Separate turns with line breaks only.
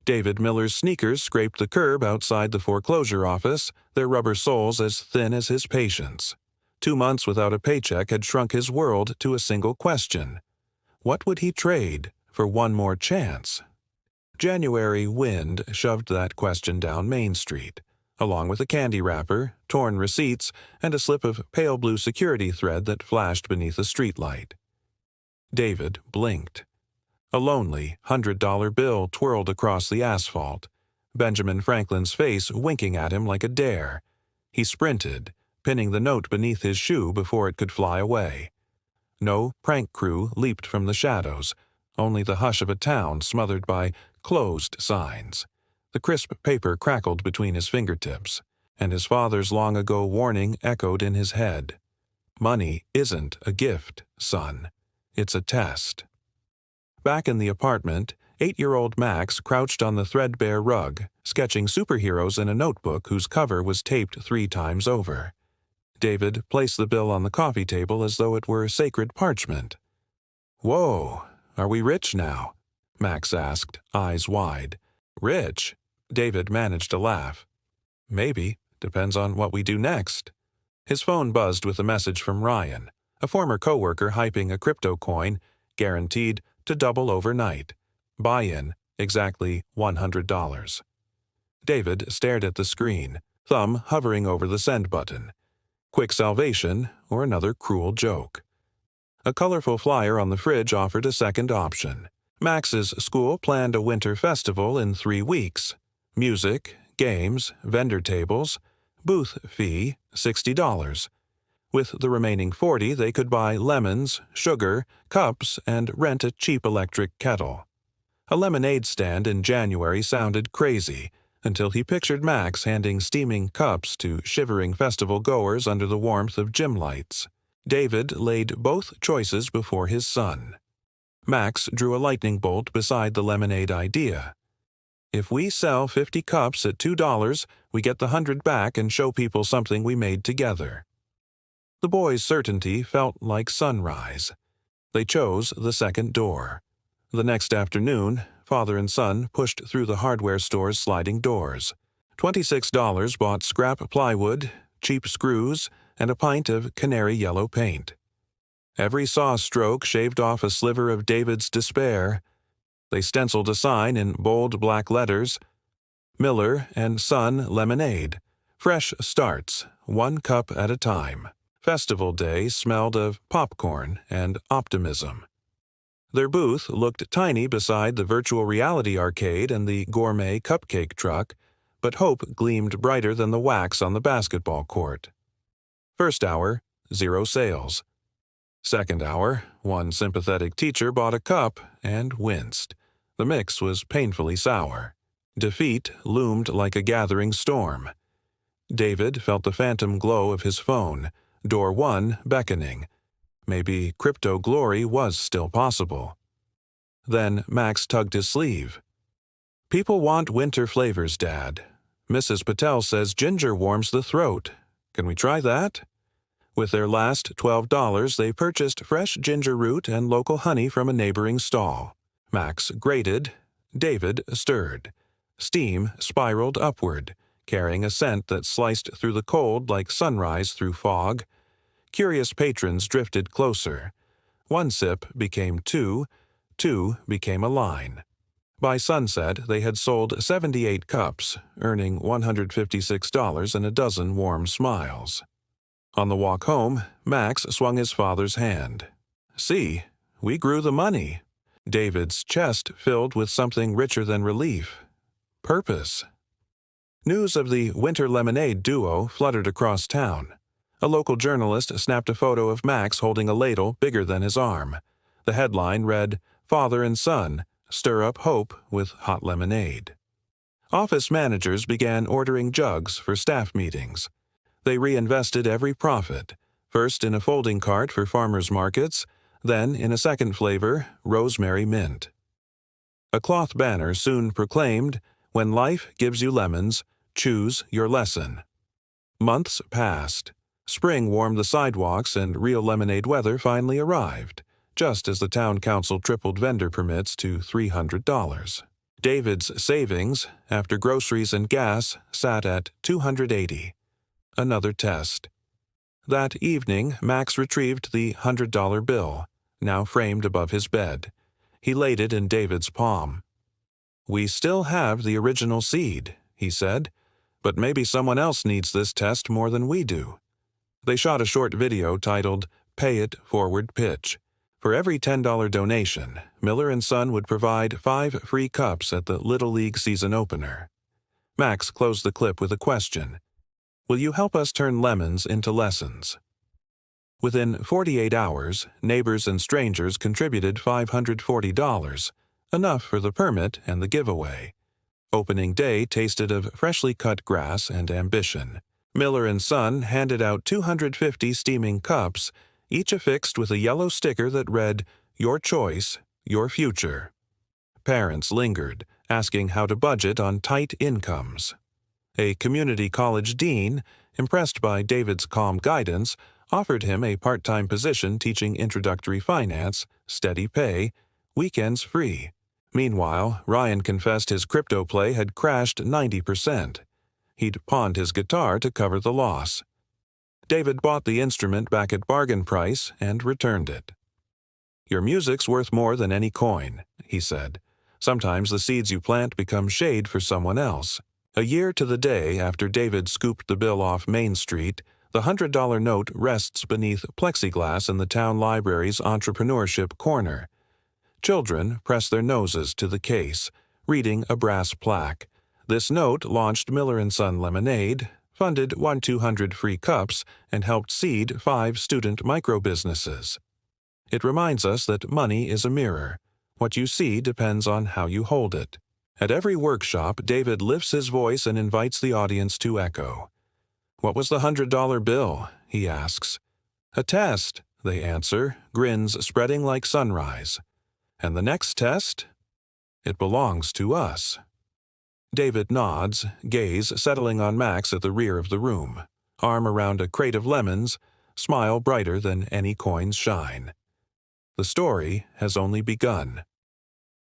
David Miller's sneakers scraped the curb outside the foreclosure office, their rubber soles as thin as his patience. 2 months without a paycheck had shrunk his world to a single question. What would he trade for one more chance? January wind shoved that question down Main Street, along with a candy wrapper, torn receipts, and a slip of pale blue security thread that flashed beneath a streetlight. David blinked. A lonely $100 bill twirled across the asphalt, Benjamin Franklin's face winking at him like a dare. He sprinted, pinning the note beneath his shoe before it could fly away. No prank crew leaped from the shadows, only the hush of a town smothered by closed signs. The crisp paper crackled between his fingertips, and his father's long-ago warning echoed in his head. Money isn't a gift, son. It's a test. Back in the apartment, 8-year-old Max crouched on the threadbare rug, sketching superheroes in a notebook whose cover was taped 3 times over. David placed the bill on the coffee table as though it were sacred parchment. "Whoa, are we rich now?" Max asked, eyes wide. "Rich?" David managed to laugh. "Maybe. Depends on what we do next." His phone buzzed with a message from Ryan, a former coworker hyping a crypto coin, guaranteed to double overnight. Buy-in, exactly $100. David stared at the screen, thumb hovering over the send button. Quick salvation or another cruel joke. A colorful flyer on the fridge offered a second option. Max's school planned a winter festival in 3 weeks. Music, games, vendor tables, booth fee, $60. With the remaining $40, they could buy lemons, sugar, cups, and rent a cheap electric kettle. A lemonade stand in January sounded crazy, until he pictured Max handing steaming cups to shivering festival goers under the warmth of gym lights. David laid both choices before his son. Max drew a lightning bolt beside the lemonade idea. If we sell 50 cups at $2, we get the 100 back and show people something we made together. The boys' certainty felt like sunrise. They chose the second door. The next afternoon, father and son pushed through the hardware store's sliding doors. $26 bought scrap plywood, cheap screws, and a pint of canary yellow paint. Every saw stroke shaved off a sliver of David's despair. They stenciled a sign in bold black letters, "Miller and Son Lemonade. Fresh starts, 1 cup at a time." Festival day smelled of popcorn and optimism. Their booth looked tiny beside the virtual reality arcade and the gourmet cupcake truck, but hope gleamed brighter than the wax on the basketball court. First hour, 0 sales. Second hour, one sympathetic teacher bought a cup and winced. The mix was painfully sour. Defeat loomed like a gathering storm. David felt the phantom glow of his phone, door 1 beckoning. Maybe crypto glory was still possible. Then Max tugged his sleeve. "People want winter flavors, Dad. Mrs. Patel says ginger warms the throat. Can we try that?" With their last $12, they purchased fresh ginger root and local honey from a neighboring stall. Max grated. David stirred. Steam spiraled upward, carrying a scent that sliced through the cold like sunrise through fog. Curious patrons drifted closer. 1 sip became 2, 2 became a line. By sunset, they had sold 78 cups, earning $156 and a dozen warm smiles. On the walk home, Max swung his father's hand. "See, we grew the money." David's chest filled with something richer than relief. Purpose. News of the Winter Lemonade duo fluttered across town. A local journalist snapped a photo of Max holding a ladle bigger than his arm. The headline read, "Father and Son, Stir Up Hope with Hot Lemonade." Office managers began ordering jugs for staff meetings. They reinvested every profit, first in a folding cart for farmers' markets, then in a second flavor, rosemary mint. A cloth banner soon proclaimed, "When life gives you lemons, choose your lesson." Months passed. Spring warmed the sidewalks and real lemonade weather finally arrived, just as the town council tripled vendor permits to $300. David's savings, after groceries and gas, sat at $280. Another test. That evening, Max retrieved the $100 bill, now framed above his bed. He laid it in David's palm. "We still have the original seed," he said, "but maybe someone else needs this test more than we do." They shot a short video titled, "Pay It Forward Pitch." For every $10 donation, Miller & Son would provide 5 free cups at the Little League season opener. Max closed the clip with a question. "Will you help us turn lemons into lessons?" Within 48 hours, neighbors and strangers contributed $540, enough for the permit and the giveaway. Opening day tasted of freshly cut grass and ambition. Miller & Son handed out 250 steaming cups, each affixed with a yellow sticker that read, "Your choice, your future." Parents lingered, asking how to budget on tight incomes. A community college dean, impressed by David's calm guidance, offered him a part-time position teaching introductory finance, steady pay, weekends free. Meanwhile, Ryan confessed his crypto play had crashed 90%. He'd pawned his guitar to cover the loss. David bought the instrument back at bargain price and returned it. "Your music's worth more than any coin," he said. "Sometimes the seeds you plant become shade for someone else." A year to the day after David scooped the bill off Main Street, the $100 note rests beneath plexiglass in the town library's entrepreneurship corner. Children press their noses to the case, reading a brass plaque. This note launched Miller & Son Lemonade, funded 1-200 free cups, and helped seed 5 student micro-businesses. It reminds us that money is a mirror. What you see depends on how you hold it. At every workshop, David lifts his voice and invites the audience to echo. "What was the $100 bill?" he asks. "A test," they answer, grins spreading like sunrise. "And the next test? It belongs to us." David nods, gaze settling on Max at the rear of the room, arm around a crate of lemons, smile brighter than any coin's shine. The story has only begun.